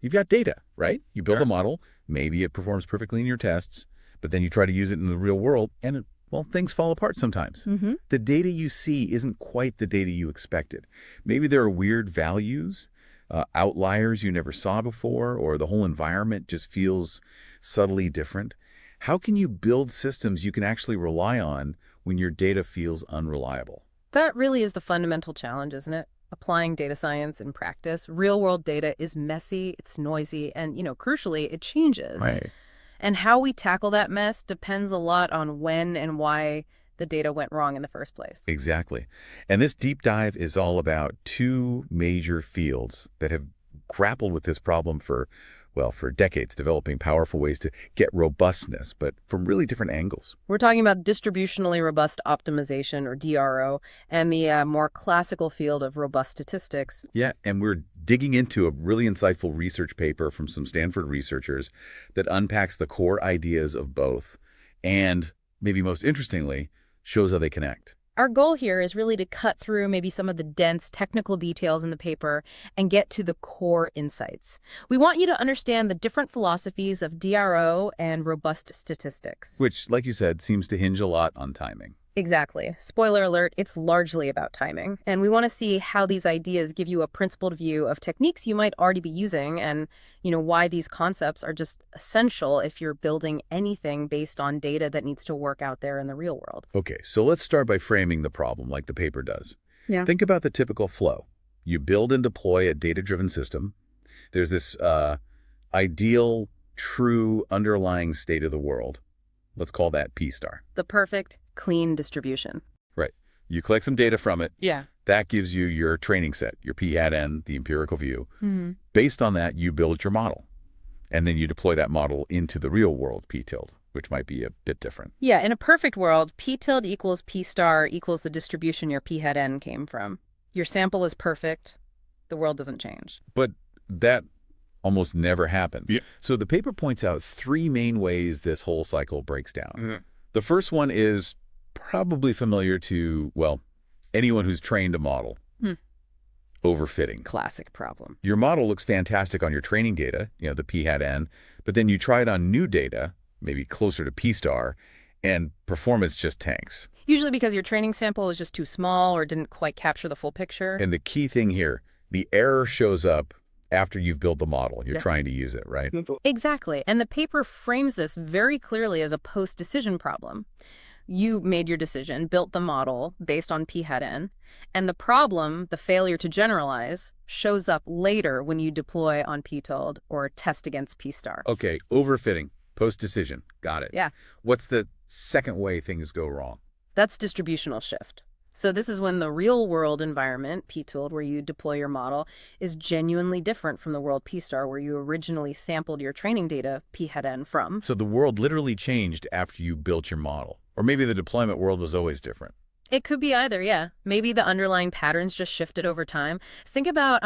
You've got data, right? You build Sure. a model, maybe it performs perfectly in your tests, but then you try to use it in the real world, and well, things fall apart sometimes. Mm-hmm. The data you see isn't quite the data you expected. Maybe there are weird values, outliers you never saw before, or the whole environment just feels subtly different. How can you build systems you can actually rely on when your data feels unreliable? That really is the fundamental challenge, isn't it? Applying data science in practice. Real-world data is messy, it's noisy, and, crucially, it changes. Right. And how we tackle that mess depends a lot on when and why the data went wrong in the first place. Exactly. And this deep dive is all about two major fields that have grappled with this problem for decades, developing powerful ways to get robustness, but from really different angles. We're talking about distributionally robust optimization, or DRO, and the more classical field of robust statistics. Yeah, and we're digging into a really insightful research paper from some Stanford researchers that unpacks the core ideas of both and, maybe most interestingly, shows how they connect. Our goal here is really to cut through maybe some of the dense technical details in the paper and get to the core insights. We want you to understand the different philosophies of DRO and robust statistics. Which, like you said, seems to hinge a lot on timing. Exactly. Spoiler alert, it's largely about timing. And we want to see how these ideas give you a principled view of techniques you might already be using and, why these concepts are just essential if you're building anything based on data that needs to work out there in the real world. Okay, so let's start by framing the problem like the paper does. Yeah. Think about the typical flow. You build and deploy a data-driven system. There's this ideal, true, underlying state of the world. Let's call that P star. The perfect, clean distribution. Right. You collect some data from it. Yeah. That gives you your training set, your P hat N, the empirical view. Mm-hmm. Based on that, you build your model. And then you deploy that model into the real world P tilde, which might be a bit different. Yeah, in a perfect world, P tilde equals P star equals the distribution your P hat N came from. Your sample is perfect. The world doesn't change. But that almost never happens. Yeah. So the paper points out three main ways this whole cycle breaks down. Mm-hmm. The first one is probably familiar to, anyone who's trained a model. Overfitting. Classic problem. Your model looks fantastic on your training data, the P hat N, but then you try it on new data, maybe closer to P star, and performance just tanks. Usually because your training sample was just too small or didn't quite capture the full picture. And the key thing here, the error shows up after you've built the model. You're Yeah. trying to use it, right? Exactly. And the paper frames this very clearly as a post-decision problem. You made your decision, built the model based on P hat N, and the problem, the failure to generalize, shows up later when you deploy on P tilde or test against P star. Okay, overfitting, post-decision. Got it. Yeah. What's the second way things go wrong? That's distributional shift. So this is when the real-world environment, P tilde, where you deploy your model, is genuinely different from the world P star, where you originally sampled your training data, P hat N, from. So the world literally changed after you built your model. Or maybe the deployment world was always different. It could be either, yeah. Maybe the underlying patterns just shifted over time. Think about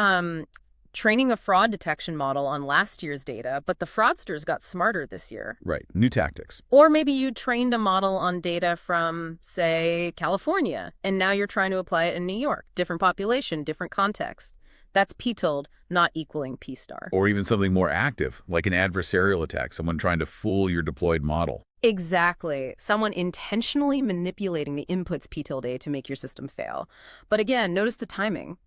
training a fraud detection model on last year's data, but the fraudsters got smarter this year. Right, new tactics. Or maybe you trained a model on data from, say, California, and now you're trying to apply it in New York. Different population, different context. That's P tilde, not equaling P star. Or even something more active, like an adversarial attack, someone trying to fool your deployed model. Exactly. Someone intentionally manipulating the inputs P tilde to make your system fail. But again, notice the timing.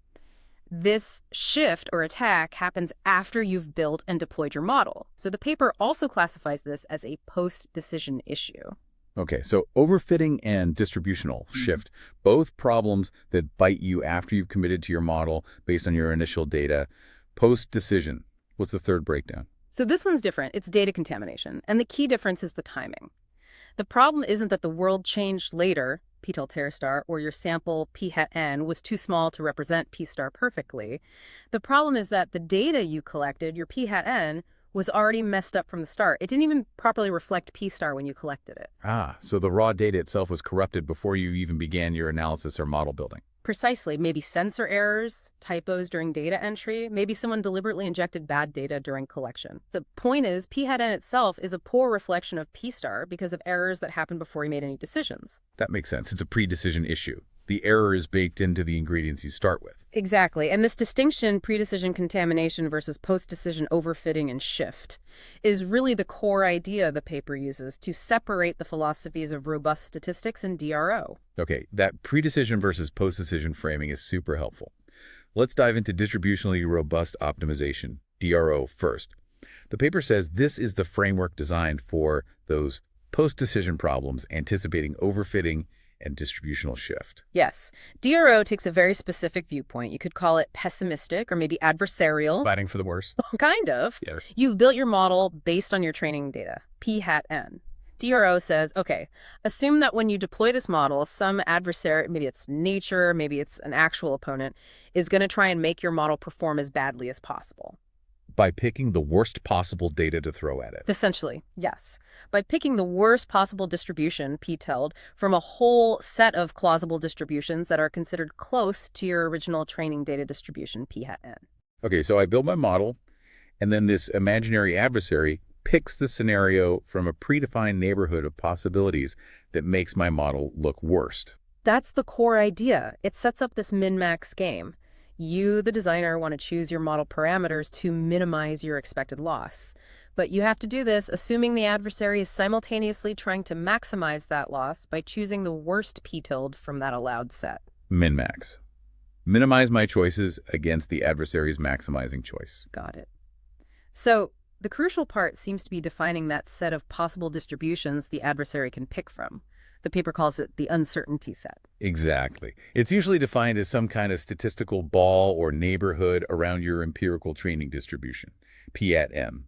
This shift or attack happens after you've built and deployed your model. So the paper also classifies this as a post-decision issue. Okay, so overfitting and distributional shift, both problems that bite you after you've committed to your model based on your initial data. Post-decision, what's the third breakdown? So this one's different. It's data contamination. And the key difference is the timing. The problem isn't that the world changed later, P tilde star, or your sample P hat N was too small to represent P star perfectly. The problem is that the data you collected, your P hat N, was already messed up from the start. It didn't even properly reflect P star when you collected it. So the raw data itself was corrupted before you even began your analysis or model building. Precisely. Maybe sensor errors, typos during data entry. Maybe someone deliberately injected bad data during collection. The point is, P hat N itself is a poor reflection of P star because of errors that happened before you made any decisions. That makes sense. It's a pre-decision issue. The error is baked into the ingredients you start with. Exactly. And this distinction, pre-decision contamination versus post-decision overfitting and shift, is really the core idea the paper uses to separate the philosophies of robust statistics and DRO. Okay, that pre-decision versus post-decision framing is super helpful. Let's dive into distributionally robust optimization, DRO, first. The paper says this is the framework designed for those post-decision problems, anticipating overfitting and distributional shift. Yes. DRO takes a very specific viewpoint. You could call it pessimistic or maybe adversarial. Fighting for the worst. Kind of. Yeah. You've built your model based on your training data, P hat N. DRO says, okay, assume that when you deploy this model, some adversary, maybe it's nature, maybe it's an actual opponent, is going to try and make your model perform as badly as possible. By picking the worst possible data to throw at it. Essentially, yes. By picking the worst possible distribution, p-TELD, from a whole set of plausible distributions that are considered close to your original training data distribution, p hat N. Okay, so I build my model, and then this imaginary adversary picks the scenario from a predefined neighborhood of possibilities that makes my model look worst. That's the core idea. It sets up this min-max game. You, the designer, want to choose your model parameters to minimize your expected loss. But you have to do this assuming the adversary is simultaneously trying to maximize that loss by choosing the worst p-TILD from that allowed set. Min-max. Minimize my choices against the adversary's maximizing choice. Got it. So the crucial part seems to be defining that set of possible distributions the adversary can pick from. The paper calls it the uncertainty set. Exactly. It's usually defined as some kind of statistical ball or neighborhood around your empirical training distribution, P at M.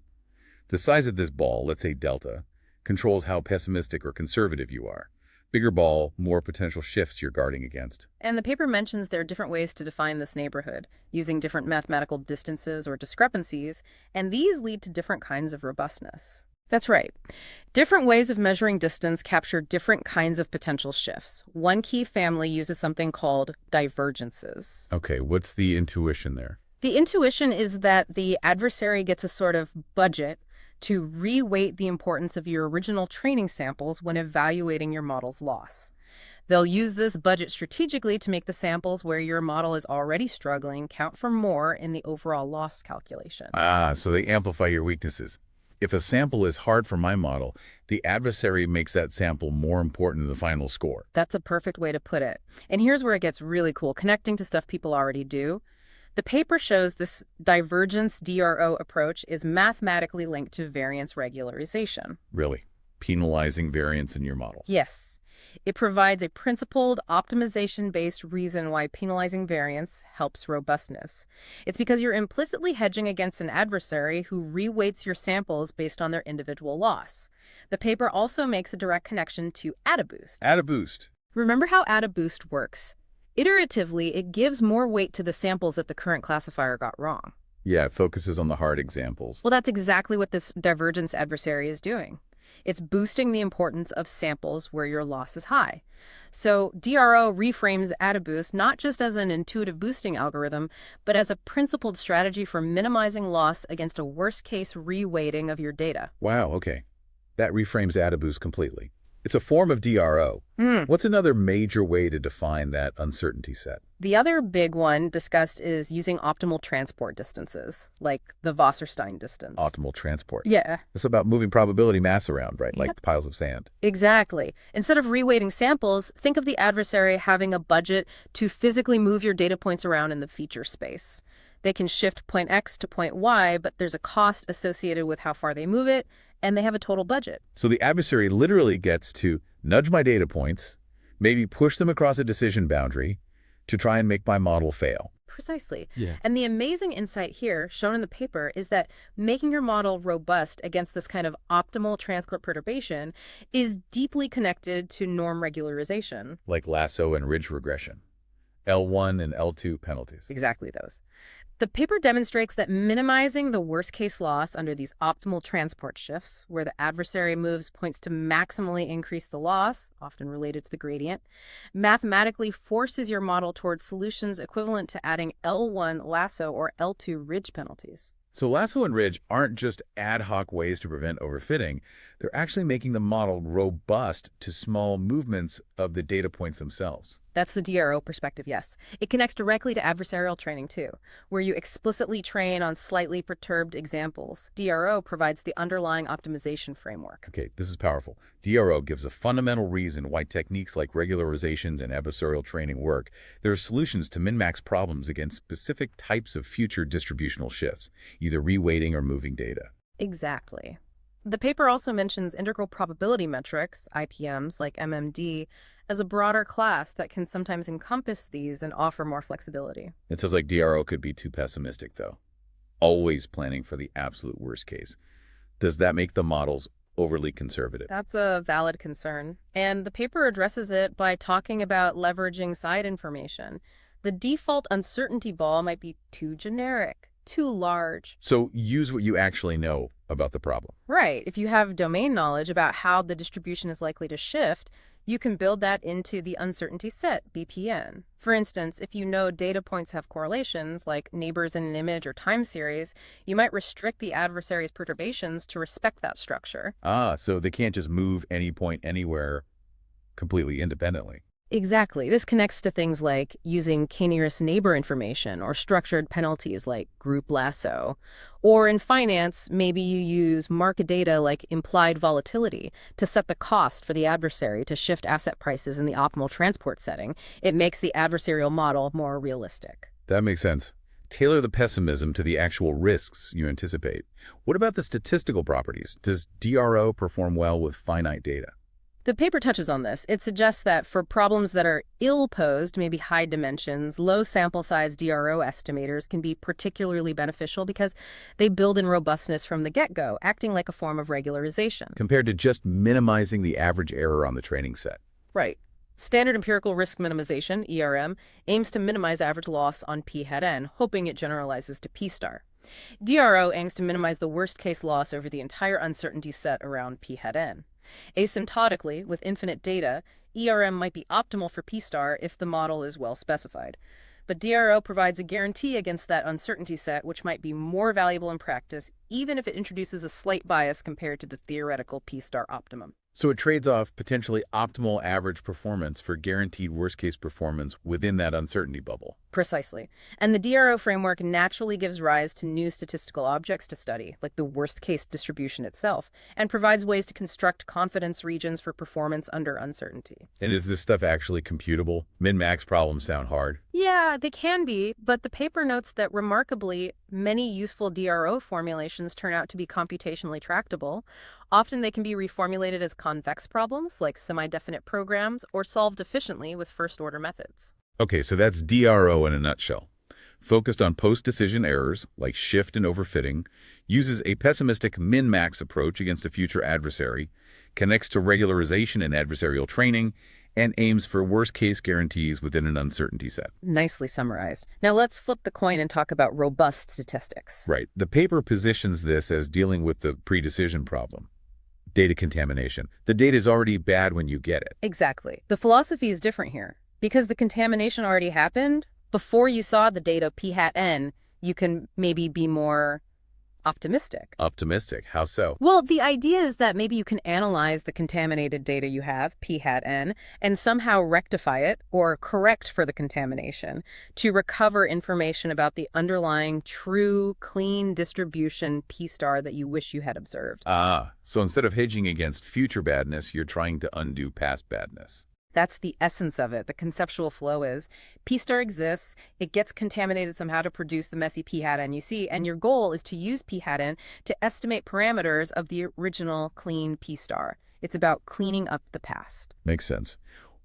The size of this ball, let's say delta, controls how pessimistic or conservative you are. Bigger ball, more potential shifts you're guarding against. And the paper mentions there are different ways to define this neighborhood, using different mathematical distances or discrepancies, and these lead to different kinds of robustness. That's right. Different ways of measuring distance capture different kinds of potential shifts. One key family uses something called divergences. Okay, what's the intuition there? The intuition is that the adversary gets a sort of budget to re-weight the importance of your original training samples when evaluating your model's loss. They'll use this budget strategically to make the samples where your model is already struggling count for more in the overall loss calculation. Ah, so they amplify your weaknesses. If a sample is hard for my model, the adversary makes that sample more important in the final score. That's a perfect way to put it. And here's where it gets really cool, connecting to stuff people already do. The paper shows this divergence DRO approach is mathematically linked to variance regularization. Really? Penalizing variance in your model? Yes. It provides a principled, optimization-based reason why penalizing variance helps robustness. It's because you're implicitly hedging against an adversary who reweights your samples based on their individual loss. The paper also makes a direct connection to AdaBoost. AdaBoost. Remember how AdaBoost works? Iteratively, it gives more weight to the samples that the current classifier got wrong. Yeah, it focuses on the hard examples. Well, that's exactly what this divergence adversary is doing. It's boosting the importance of samples where your loss is high. So DRO reframes AdaBoost not just as an intuitive boosting algorithm, but as a principled strategy for minimizing loss against a worst-case reweighting of your data. Wow, okay. That reframes AdaBoost completely. It's a form of DRO. What's another major way to define that uncertainty set? The other big one discussed is using optimal transport distances, like the Wasserstein distance. Optimal transport. Yeah. It's about moving probability mass around, right? Like piles of sand. Exactly. Instead of reweighting samples, think of the adversary having a budget to physically move your data points around in the feature space. They can shift point X to point Y, but there's a cost associated with how far they move it, and they have a total budget. So the adversary literally gets to nudge my data points, maybe push them across a decision boundary to try and make my model fail. Precisely. Yeah. And the amazing insight here, shown in the paper, is that making your model robust against this kind of optimal transcript perturbation is deeply connected to norm regularization. Like lasso and ridge regression. L1 and L2 penalties. Exactly those. The paper demonstrates that minimizing the worst-case loss under these optimal transport shifts, where the adversary moves points to maximally increase the loss, often related to the gradient, mathematically forces your model towards solutions equivalent to adding L1 lasso or L2 ridge penalties. So lasso and ridge aren't just ad hoc ways to prevent overfitting. They're actually making the model robust to small movements of the data points themselves. That's the DRO perspective, yes. It connects directly to adversarial training, too, where you explicitly train on slightly perturbed examples. DRO provides the underlying optimization framework. Okay, this is powerful. DRO gives a fundamental reason why techniques like regularizations and adversarial training work. There are solutions to min-max problems against specific types of future distributional shifts, either reweighting or moving data. Exactly. The paper also mentions integral probability metrics, IPMs, like MMD, as a broader class that can sometimes encompass these and offer more flexibility. It sounds like DRO could be too pessimistic, though. Always planning for the absolute worst case. Does that make the models overly conservative? That's a valid concern, and the paper addresses it by talking about leveraging side information. The default uncertainty ball might be too generic, too large. So use what you actually know about the problem. Right. If you have domain knowledge about how the distribution is likely to shift, you can build that into the uncertainty set, BPN. For instance, if you know data points have correlations, like neighbors in an image or time series, you might restrict the adversary's perturbations to respect that structure. So they can't just move any point anywhere completely independently. Exactly. This connects to things like using k-nearest neighbor information or structured penalties like group lasso. Or in finance, maybe you use market data like implied volatility to set the cost for the adversary to shift asset prices in the optimal transport setting. It makes the adversarial model more realistic. That makes sense. Tailor the pessimism to the actual risks you anticipate. What about the statistical properties? Does DRO perform well with finite data? The paper touches on this. It suggests that for problems that are ill-posed, maybe high dimensions, low sample size DRO estimators can be particularly beneficial because they build in robustness from the get-go, acting like a form of regularization. Compared to just minimizing the average error on the training set. Right. Standard empirical risk minimization, ERM, aims to minimize average loss on P hat n, hoping it generalizes to P star. DRO aims to minimize the worst-case loss over the entire uncertainty set around P hat n. Asymptotically, with infinite data, ERM might be optimal for P star if the model is well specified. But DRO provides a guarantee against that uncertainty set, which might be more valuable in practice, even if it introduces a slight bias compared to the theoretical P star optimum. So it trades off potentially optimal average performance for guaranteed worst-case performance within that uncertainty bubble. Precisely. And the DRO framework naturally gives rise to new statistical objects to study, like the worst-case distribution itself, and provides ways to construct confidence regions for performance under uncertainty. And is this stuff actually computable? Min-max problems sound hard. Yeah, they can be, but the paper notes that remarkably, many useful DRO formulations turn out to be computationally tractable. Often they can be reformulated as convex problems, like semi-definite programs, or solved efficiently with first-order methods. Okay, so that's DRO in a nutshell. Focused on post-decision errors, like shift and overfitting, uses a pessimistic min-max approach against a future adversary, connects to regularization and adversarial training, and aims for worst-case guarantees within an uncertainty set. Nicely summarized. Now let's flip the coin and talk about robust statistics. Right. The paper positions this as dealing with the pre-decision problem. Data contamination. The data is already bad when you get it. Exactly. The philosophy is different here. Because the contamination already happened, before you saw the data P hat n, you can maybe be more optimistic. Optimistic? How so? Well, the idea is that maybe you can analyze the contaminated data you have, P hat n, and somehow rectify it or correct for the contamination to recover information about the underlying true, clean distribution P star that you wish you had observed. So instead of hedging against future badness, you're trying to undo past badness. That's the essence of it. The conceptual flow is P star exists, it gets contaminated somehow to produce the messy P hat n you see, and your goal is to use P hat n to estimate parameters of the original clean P star. It's about cleaning up the past. Makes sense.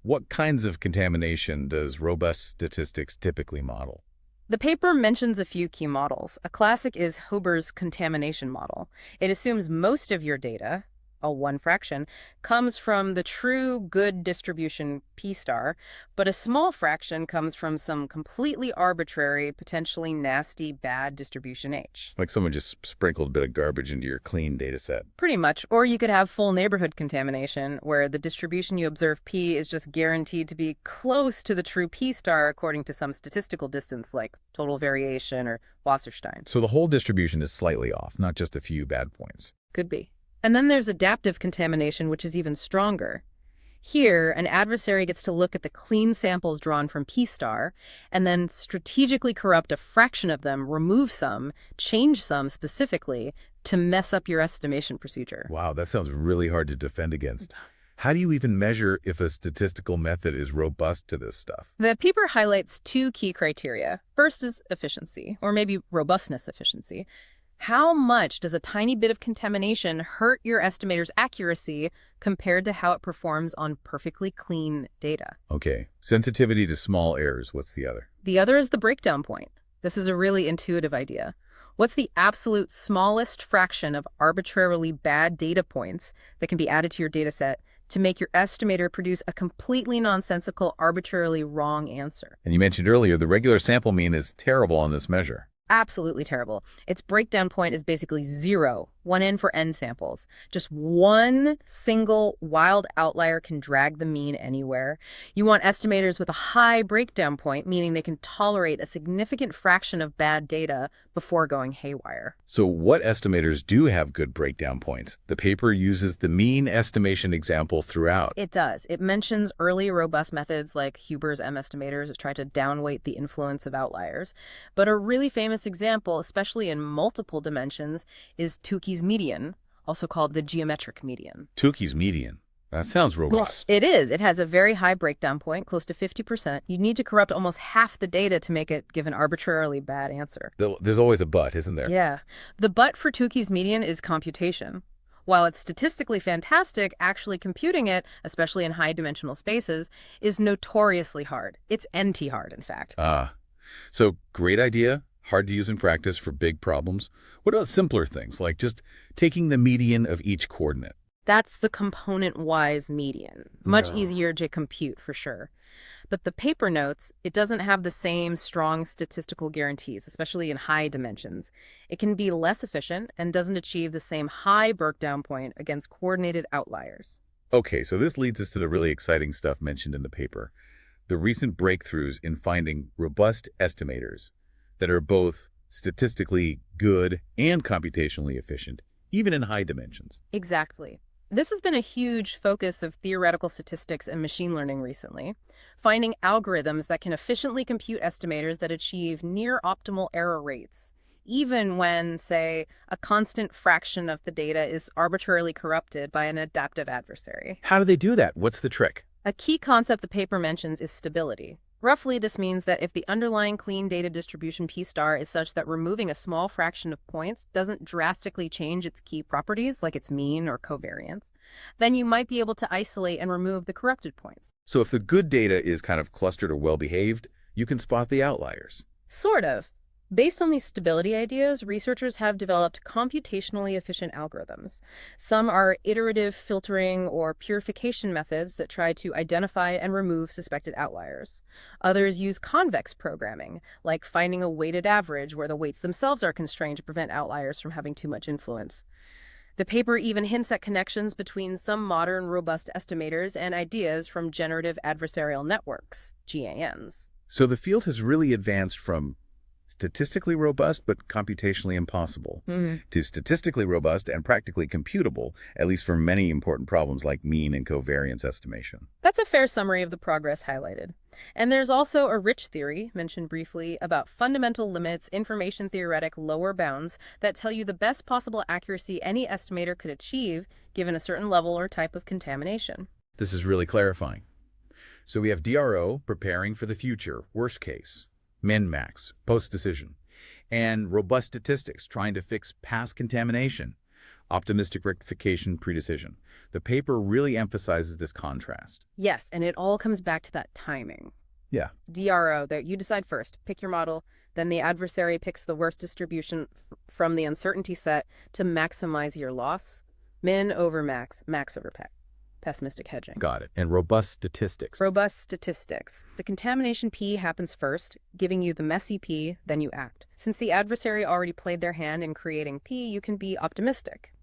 What kinds of contamination does robust statistics typically model? The paper mentions a few key models. A classic is Hober's contamination model. It assumes most of your data, a one fraction, comes from the true good distribution P star, but a small fraction comes from some completely arbitrary, potentially nasty, bad distribution H. Like someone just sprinkled a bit of garbage into your clean data set. Pretty much. Or you could have full neighborhood contamination, where the distribution you observe P is just guaranteed to be close to the true P star according to some statistical distance like total variation or Wasserstein. So the whole distribution is slightly off, not just a few bad points. Could be. And then there's adaptive contamination, which is even stronger. Here, an adversary gets to look at the clean samples drawn from P-star and then strategically corrupt a fraction of them, remove some, change some specifically to mess up your estimation procedure. Wow, that sounds really hard to defend against. How do you even measure if a statistical method is robust to this stuff? The paper highlights two key criteria. First is efficiency, or maybe robustness efficiency. How much does a tiny bit of contamination hurt your estimator's accuracy compared to how it performs on perfectly clean data? Okay, sensitivity to small errors. What's the other? The other is the breakdown point. This is a really intuitive idea. What's the absolute smallest fraction of arbitrarily bad data points that can be added to your data set to make your estimator produce a completely nonsensical, arbitrarily wrong answer? And you mentioned earlier the regular sample mean is terrible on this measure. Absolutely terrible. Its breakdown point is basically 0, 1n for n samples. Just one single wild outlier can drag the mean anywhere. You want estimators with a high breakdown point, meaning they can tolerate a significant fraction of bad data before going haywire. So what estimators do have good breakdown points? The paper uses the mean estimation example throughout. It does. It mentions early robust methods like Huber's M estimators that try to downweight the influence of outliers. But a really famous example, especially in multiple dimensions, is Tukey's median, also called the geometric median. Tukey's median. That sounds robust. It is. It has a very high breakdown point, close to 50%. You need to corrupt almost half the data to make it give an arbitrarily bad answer. There's always a but, isn't there? Yeah. The but for Tukey's median is computation. While it's statistically fantastic, actually computing it, especially in high-dimensional spaces, is notoriously hard. It's NT hard, in fact. So great idea, hard to use in practice for big problems. What about simpler things, like just taking the median of each coordinate? That's the component-wise median. Much easier to compute, for sure. But the paper notes, it doesn't have the same strong statistical guarantees, especially in high dimensions. It can be less efficient and doesn't achieve the same high breakdown point against coordinated outliers. Okay, so this leads us to the really exciting stuff mentioned in the paper. The recent breakthroughs in finding robust estimators that are both statistically good and computationally efficient, even in high dimensions. Exactly. This has been a huge focus of theoretical statistics and machine learning recently, finding algorithms that can efficiently compute estimators that achieve near optimal error rates, even when, say, a constant fraction of the data is arbitrarily corrupted by an adaptive adversary. How do they do that? What's the trick? A key concept the paper mentions is stability. Roughly, this means that if the underlying clean data distribution P-star is such that removing a small fraction of points doesn't drastically change its key properties, like its mean or covariance, then you might be able to isolate and remove the corrupted points. So if the good data is kind of clustered or well-behaved, you can spot the outliers. Sort of. Based on these stability ideas, researchers have developed computationally efficient algorithms. Some are iterative filtering or purification methods that try to identify and remove suspected outliers. Others use convex programming, like finding a weighted average where the weights themselves are constrained to prevent outliers from having too much influence. The paper even hints at connections between some modern robust estimators and ideas from generative adversarial networks, GANs. So the field has really advanced from statistically robust but computationally impossible to statistically robust and practically computable, at least for many important problems like mean and covariance estimation. That's a fair summary of the progress highlighted. And there's also a rich theory, mentioned briefly, about fundamental limits, information theoretic lower bounds that tell you the best possible accuracy any estimator could achieve given a certain level or type of contamination. This is really clarifying. So we have DRO preparing for the future, worst case, min-max, post-decision, and robust statistics trying to fix past contamination, optimistic rectification, pre-decision. The paper really emphasizes this contrast. Yes, and it all comes back to that timing. Yeah. DRO, that you decide first, pick your model, then the adversary picks the worst distribution from the uncertainty set to maximize your loss. Min over max, max over pessimistic hedging. Got it. And robust statistics. Robust statistics. The contamination P happens first, giving you the messy P, then you act. Since the adversary already played their hand in creating P, you can be optimistic.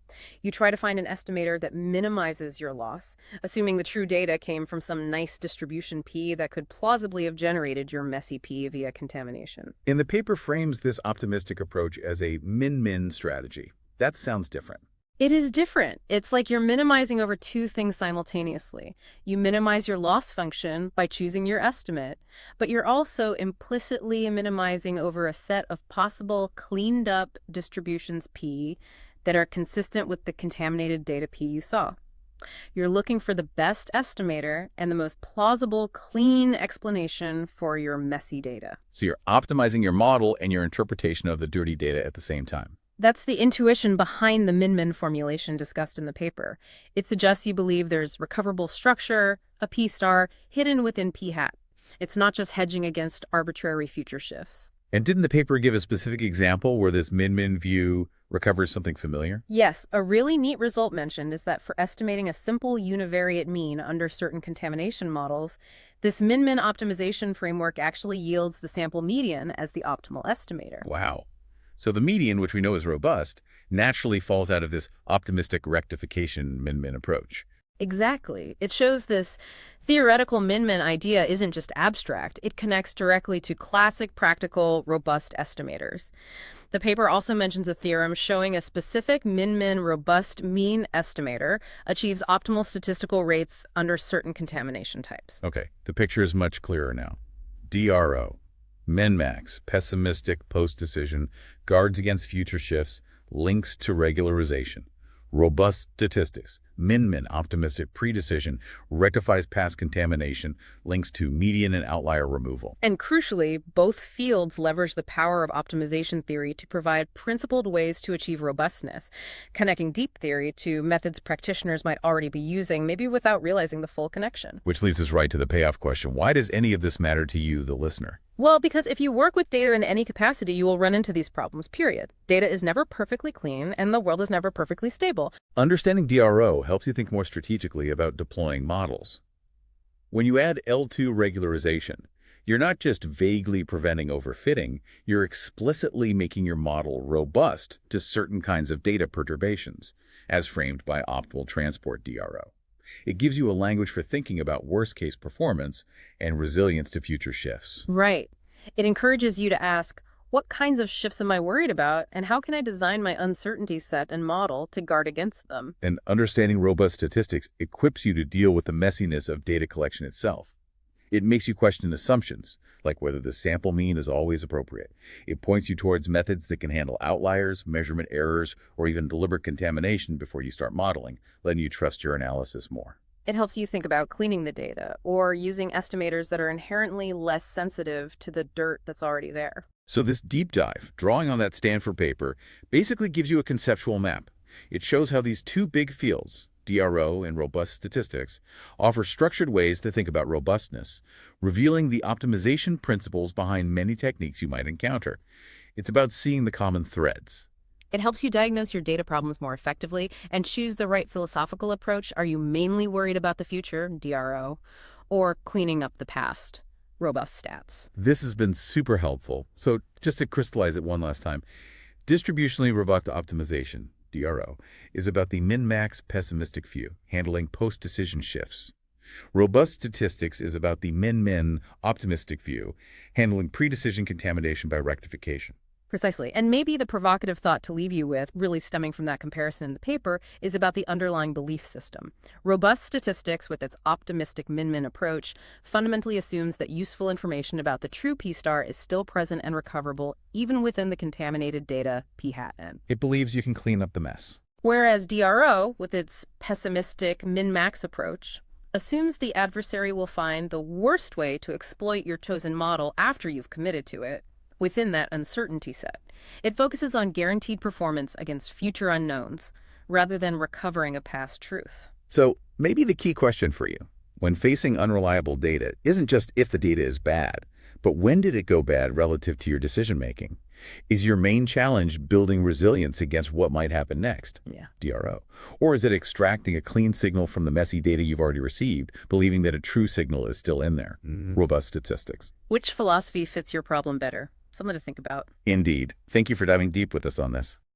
You try to find an estimator that minimizes your loss, assuming the true data came from some nice distribution P that could plausibly have generated your messy P via contamination. And the paper frames this optimistic approach as a min-min strategy. That sounds different. It is different. It's like you're minimizing over two things simultaneously. You minimize your loss function by choosing your estimate, but you're also implicitly minimizing over a set of possible cleaned up distributions P that are consistent with the contaminated data P you saw. You're looking for the best estimator and the most plausible, clean explanation for your messy data. So you're optimizing your model and your interpretation of the dirty data at the same time. That's the intuition behind the min-min formulation discussed in the paper. It suggests you believe there's recoverable structure, a p-star, hidden within p-hat. It's not just hedging against arbitrary future shifts. And didn't the paper give a specific example where this min-min view recovers something familiar? Yes, a really neat result mentioned is that for estimating a simple univariate mean under certain contamination models, this min-min optimization framework actually yields the sample median as the optimal estimator. Wow. So the median, which we know is robust, naturally falls out of this optimistic rectification min-min approach. Exactly. It shows this theoretical min-min idea isn't just abstract. It connects directly to classic, practical, robust estimators. The paper also mentions a theorem showing a specific min-min robust mean estimator achieves optimal statistical rates under certain contamination types. Okay, the picture is much clearer now. DRO, min-max, pessimistic post-decision, guards against future shifts, links to regularization. Robust statistics, min-min optimistic pre-decision, rectifies past contamination, links to median and outlier removal. And crucially, both fields leverage the power of optimization theory to provide principled ways to achieve robustness, connecting deep theory to methods practitioners might already be using, maybe without realizing the full connection. Which leads us right to the payoff question. Why does any of this matter to you, the listener? Well, because if you work with data in any capacity, you will run into these problems, period. Data is never perfectly clean, and the world is never perfectly stable. Understanding DRO helps you think more strategically about deploying models. When you add L2 regularization, you're not just vaguely preventing overfitting, you're explicitly making your model robust to certain kinds of data perturbations, as framed by optimal transport DRO. It gives you a language for thinking about worst-case performance and resilience to future shifts. Right. It encourages you to ask, what kinds of shifts am I worried about, and how can I design my uncertainty set and model to guard against them? And understanding robust statistics equips you to deal with the messiness of data collection itself. It makes you question assumptions, like whether the sample mean is always appropriate. It points you towards methods that can handle outliers, measurement errors, or even deliberate contamination before you start modeling, letting you trust your analysis more. It helps you think about cleaning the data or using estimators that are inherently less sensitive to the dirt that's already there. So this deep dive, drawing on that Stanford paper, basically gives you a conceptual map. It shows how these two big fields, DRO and robust statistics, offer structured ways to think about robustness, revealing the optimization principles behind many techniques you might encounter. It's about seeing the common threads. It helps you diagnose your data problems more effectively and choose the right philosophical approach. Are you mainly worried about the future, DRO, or cleaning up the past, robust stats? This has been super helpful. So just to crystallize it one last time, distributionally robust optimization, DRO, is about the min-max pessimistic view, handling post-decision shifts. Robust statistics is about the min-min optimistic view, handling pre-decision contamination by rectification. Precisely. And maybe the provocative thought to leave you with, really stemming from that comparison in the paper, is about the underlying belief system. Robust statistics, with its optimistic min-min approach, fundamentally assumes that useful information about the true p-star is still present and recoverable, even within the contaminated data p-hat n. It believes you can clean up the mess. Whereas DRO, with its pessimistic min-max approach, assumes the adversary will find the worst way to exploit your chosen model after you've committed to it, within that uncertainty set. It focuses on guaranteed performance against future unknowns, rather than recovering a past truth. So maybe the key question for you, when facing unreliable data, isn't just if the data is bad, but when did it go bad relative to your decision-making? Is your main challenge building resilience against what might happen next? Yeah. DRO. Or is it extracting a clean signal from the messy data you've already received, believing that a true signal is still in there? Robust statistics. Which philosophy fits your problem better? Something to think about. Indeed. Thank you for diving deep with us on this.